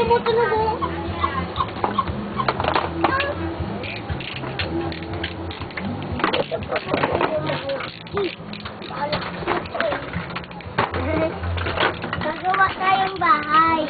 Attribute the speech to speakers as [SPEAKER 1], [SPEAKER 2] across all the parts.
[SPEAKER 1] tumutunog mo. Gagawa tayong bahay.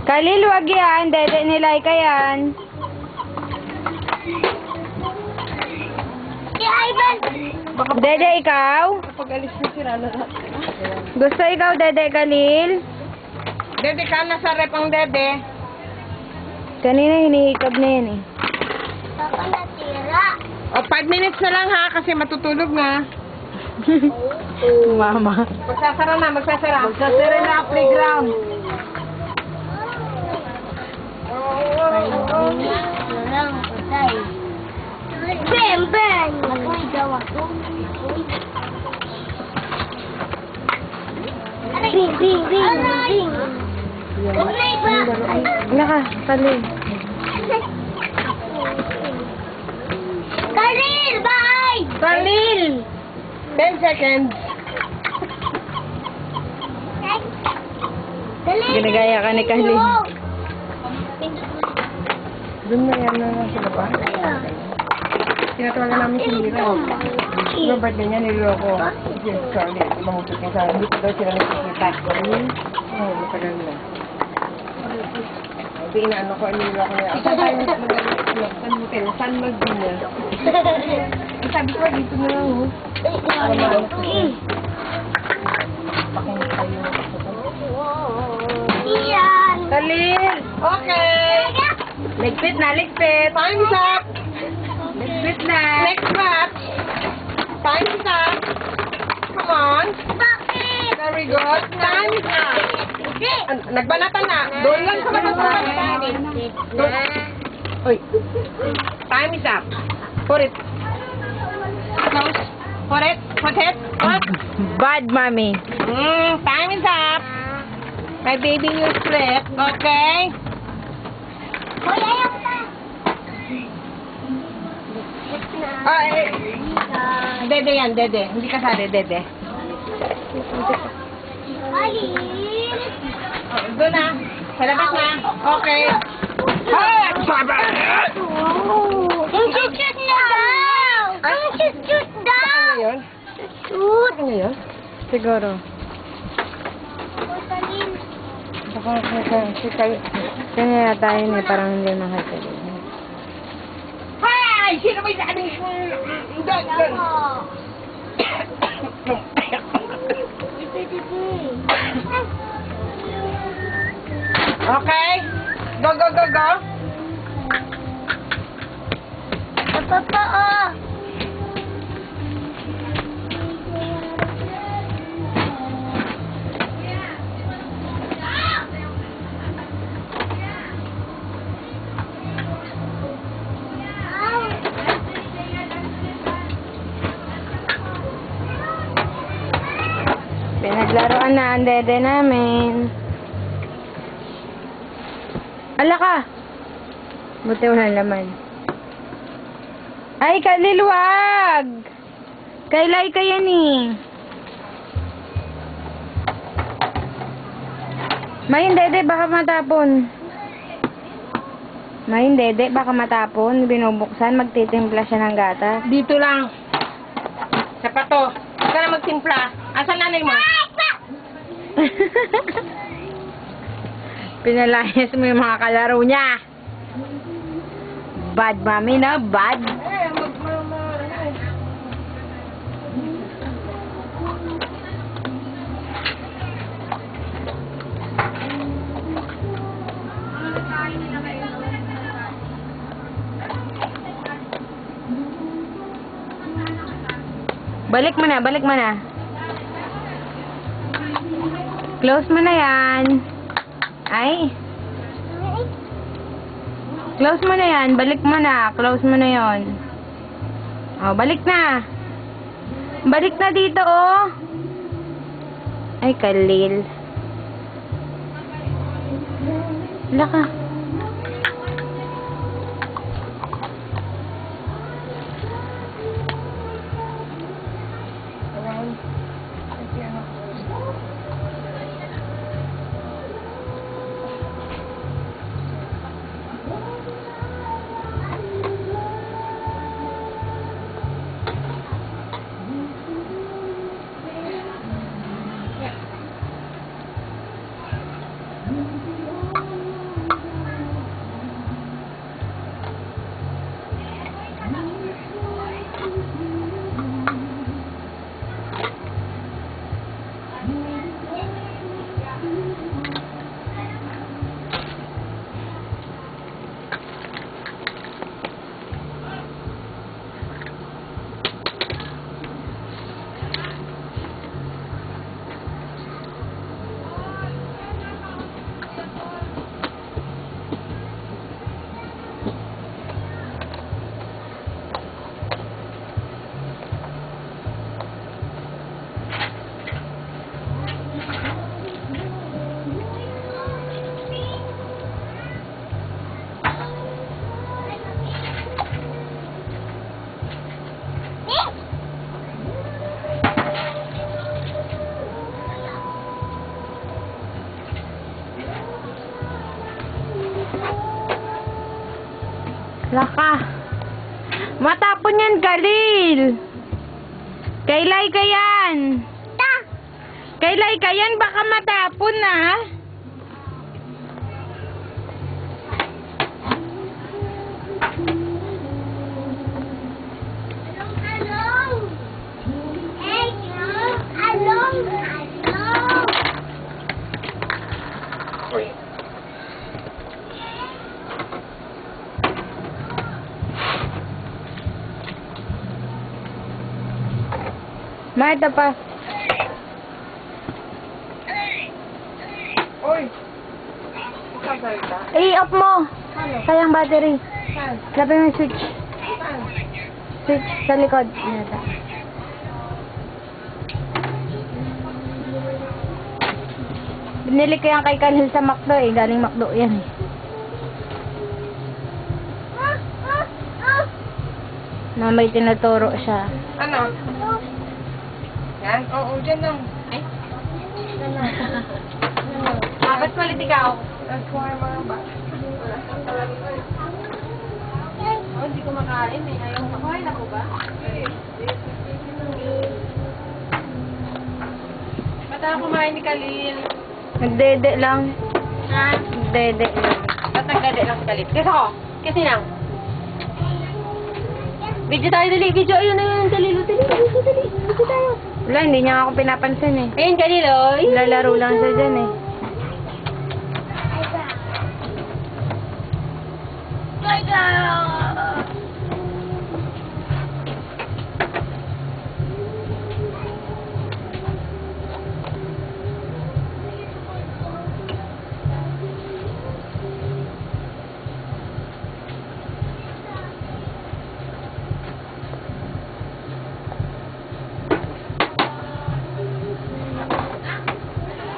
[SPEAKER 2] Kalil, wag yan. Dede nilay ka yan.
[SPEAKER 1] Si Ivan!
[SPEAKER 2] Dede, ikaw?
[SPEAKER 3] Kapag alis na sila na.
[SPEAKER 2] Gusto ikaw, Dede, Kalil?
[SPEAKER 3] Dede ka na sa rep ang dede.
[SPEAKER 2] Kanina hinihikab na yan eh.
[SPEAKER 1] Baka natira.
[SPEAKER 3] O, 5 minutes na lang ha, kasi matutulog na.
[SPEAKER 2] Mama.
[SPEAKER 3] Magsasara na, magsasara. Magsasara na ang playground.
[SPEAKER 1] Ben, Ben! Ako'y daw ako. Bing, bing, bing, bing. Huwag na iba.
[SPEAKER 2] Wala ka, Kalil.
[SPEAKER 1] Kalil, bye!
[SPEAKER 3] Kalil! 10 seconds.
[SPEAKER 1] Kalil!
[SPEAKER 2] Ginagaya ka ni Kalil.
[SPEAKER 3] Doon na yan na sila pa. Tinatawagan namin si Mira. Yung birthday niya, niloko. Yes, sorry. Mahusap niya sa akin. Hindi ko daw sila nakikita. Oo, matagal na. Hindi inaano ko, niloko niya. Saan tayo mag-hotel? Saan mag-dinner? Sabi ko, dito na lang. Pakinig tayo.
[SPEAKER 1] Iyan!
[SPEAKER 2] Kalil!
[SPEAKER 3] Okay!
[SPEAKER 2] Ligpit na, ligpit!
[SPEAKER 3] Time's up!
[SPEAKER 2] Ligpit na!
[SPEAKER 3] Next match! Time's up! Come on!
[SPEAKER 1] Bakit?
[SPEAKER 3] Very good! Time's up!
[SPEAKER 1] Hindi!
[SPEAKER 3] Nagbanatan na! Doon lang sa banatan! Uy! Time is up! Put it! Close! Put it! Put it! Put!
[SPEAKER 2] Bad, Mami.
[SPEAKER 3] Time is up! My baby you split, okay?
[SPEAKER 1] Hoy, ayaw na!
[SPEAKER 3] Ay! Dede yan, dede. Hindi ka sari, dede.
[SPEAKER 1] Kalil!
[SPEAKER 3] Doon na. Sa labas na. Okay. Ay! Sabi!
[SPEAKER 1] Ang shoot na daw! Ang shoot daw!
[SPEAKER 3] Ano yun?
[SPEAKER 1] Shoot!
[SPEAKER 3] Ano yun?
[SPEAKER 2] Siguro.
[SPEAKER 1] Hoy, Kalil!
[SPEAKER 3] Baka
[SPEAKER 2] Kanya tayo eh, parang hindi mahal Kalil.
[SPEAKER 3] Ay! Sino may sabi? Doon, doon. Okay? Go, go, go, go.
[SPEAKER 1] Totoo!
[SPEAKER 2] Pinaglaruan na ang dede namin. Ala ka! Buti wala laman. Ay, Kalil, wag! Kailay ka yan eh. Mayin, dede, baka matapon. Mayin, dede, baka matapon. Binubuksan, magtitimpla siya ng gata.
[SPEAKER 3] Dito lang. Sa pato. Huwag ka na magtimpla. Asan nanay mo?
[SPEAKER 2] Pinalayas mo yung mga kalaro niya. Bad, Mami, na? Bad. Balik mo na, balik mo na. Close mo na yan. Ay. Close mo na yan. Balik mo na. Close mo na yon. Oh, balik na. Balik na dito, oh. Ay, Kalil. Wala ka. Laka. Matapon yan, Kalil. Kailay ka yan. Kailay ka yan, baka matapon na. Ma, ito pa.
[SPEAKER 3] Uy! Magkasalita.
[SPEAKER 2] I-off mo. Sayang battery.
[SPEAKER 3] Saan?
[SPEAKER 2] Lapin mo yung switch.
[SPEAKER 3] Saan?
[SPEAKER 2] Switch sa likod. Ayan ito. Binili ko yan kay Kalil sa McDo eh. Galing McDo yan eh. Na may tinuturo siya.
[SPEAKER 3] Ano? Yan? Oo, dyan lang. Ay? Dyan lang. Ba't malit ikaw? Nagkuha yung mga ba? Oh, hindi ko makain eh. Ayaw ko. Kuhain ako ba? Ba't ako kumain ni Kalil?
[SPEAKER 2] Nagdede lang.
[SPEAKER 3] Ha?
[SPEAKER 2] Nagdede lang.
[SPEAKER 3] Ba't nagdade lang si Kalil? Kasi ako. Kasi lang. Video tayo, dali. Video, ayun na yun. Dali, dali. Video tayo.
[SPEAKER 2] Wala, hindi niya ako pinapansin eh.
[SPEAKER 3] Ayun, Kalil, oh.
[SPEAKER 2] Lalaro lang siya dyan eh.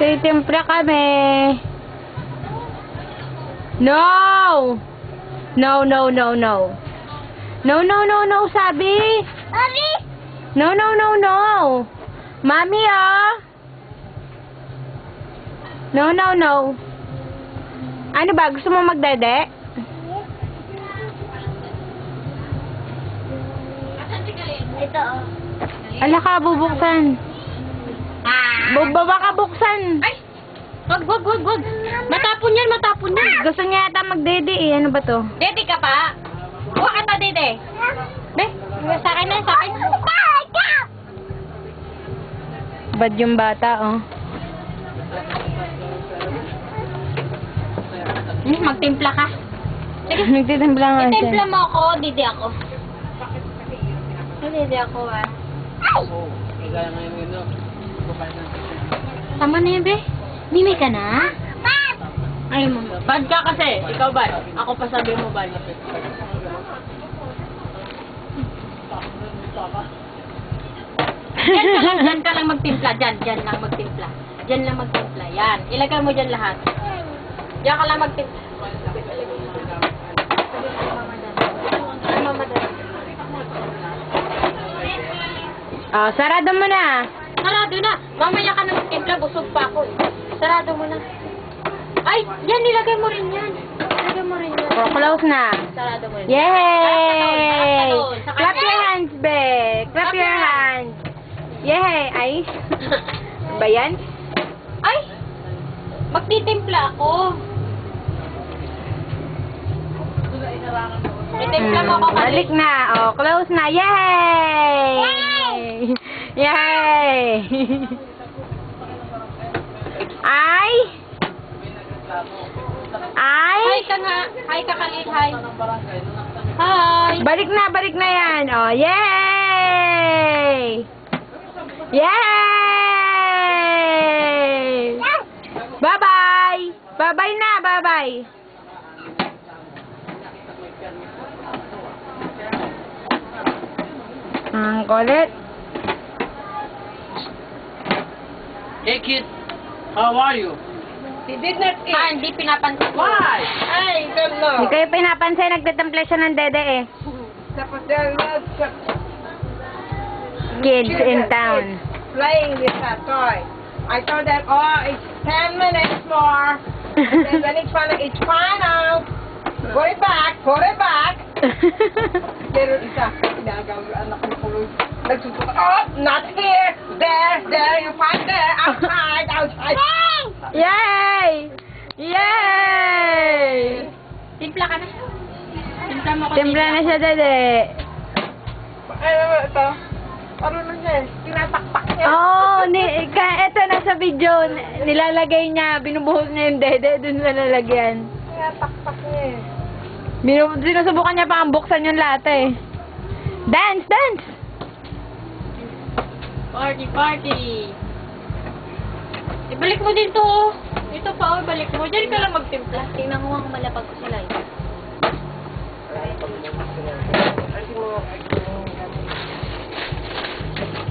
[SPEAKER 2] Titimpla kami. No! No, no, no, no. No, no, no, no, sabi.
[SPEAKER 1] Mami!
[SPEAKER 2] No, no, no, no. Mami, ah. No, no, no. Ano ba? Gusto mo magdede?
[SPEAKER 1] Ito, oh.
[SPEAKER 2] Ala ka, bubuksan. Baba ka buksan.
[SPEAKER 3] Ay! Wag. Matapon yan.
[SPEAKER 2] Gusto niya yata magdede eh. Ano ba to?
[SPEAKER 3] Dede ka pa? Huwag ka ta, Dede. Be, sa akin na, sa akin.
[SPEAKER 2] Bad yung bata, oh.
[SPEAKER 3] Magtimpla ka. Sige,
[SPEAKER 2] Nagtitimpla nga siya.
[SPEAKER 3] itimpla mo ako, Dede ako. Dede ako, ah. Tama na yun, be.
[SPEAKER 1] Mimi ka na?
[SPEAKER 3] Ay mo. Bad ka kasi. Ikaw bad. Ako pa sabi mo bad. Diyan ka lang magtimpla. Diyan lang magtimpla. Diyan lang magtimpla. Yan. Ilagay mo diyan lahat. Diyan ka lang magtimpla.
[SPEAKER 2] Sarado mo na.
[SPEAKER 3] Sarado na. Mamaya ka na magtimpla. Busog pa ako. Sarado mo na. Ay! Yan, nilagay mo rin yan. Nilagay mo rin yan.
[SPEAKER 2] Close na.
[SPEAKER 3] Sarado mo rin.
[SPEAKER 2] Yay!
[SPEAKER 3] Sa
[SPEAKER 2] Clap
[SPEAKER 3] kanya.
[SPEAKER 2] your hands, be. Clap
[SPEAKER 3] Clap
[SPEAKER 2] your
[SPEAKER 3] your
[SPEAKER 2] hands. Yay! Ay. Ba yan?
[SPEAKER 3] Ay! Magtitimpla ako. Titimpla mo ako
[SPEAKER 2] Balik na. Close na. Yay! Yay! Ay! Ay!
[SPEAKER 3] Hi ka nga. Hi ka kalit. Hi. Hi.
[SPEAKER 2] Balik na yan. Yay! Yay! Bye-bye! Bye-bye na, bye-bye! Ang kulit.
[SPEAKER 4] Hey kid, how are you?
[SPEAKER 3] He did not eat. Hindi pinapansin ko.
[SPEAKER 4] Why?
[SPEAKER 3] Ay,
[SPEAKER 2] Hindi
[SPEAKER 3] gano'n.
[SPEAKER 2] kayo pinapansin, nagtitempla siya ng dede eh.
[SPEAKER 3] Tapos there was
[SPEAKER 2] Kids in town.
[SPEAKER 3] playing with that toy. I told them, oh, it's 10 minutes more. And then when it's fine now. Put it back, put it back. Pero isa, ginagawa, anak ko kulog. Nagsusunod, oh, not here, there, you find there, outside.
[SPEAKER 2] Yay! Yay!
[SPEAKER 3] Timpla ka na. Timpla mo ko.
[SPEAKER 2] Timpla na siya, dede.
[SPEAKER 3] Ano ba ito? Parang na siya, tinatakpak niya.
[SPEAKER 2] Eto na sa video, nilalagay niya, binubuhos niya yung dede, dun sa lalagyan.
[SPEAKER 3] Tinatakpak niya eh.
[SPEAKER 2] Sinusubukan niya pa ang buksan yung lahat eh. Dance, dance!
[SPEAKER 3] Party, party. Ibalik mo din to. Ito pa, balik mo. Diyan ka lang magtimpla. Tingnan mo ang malapag ko sila.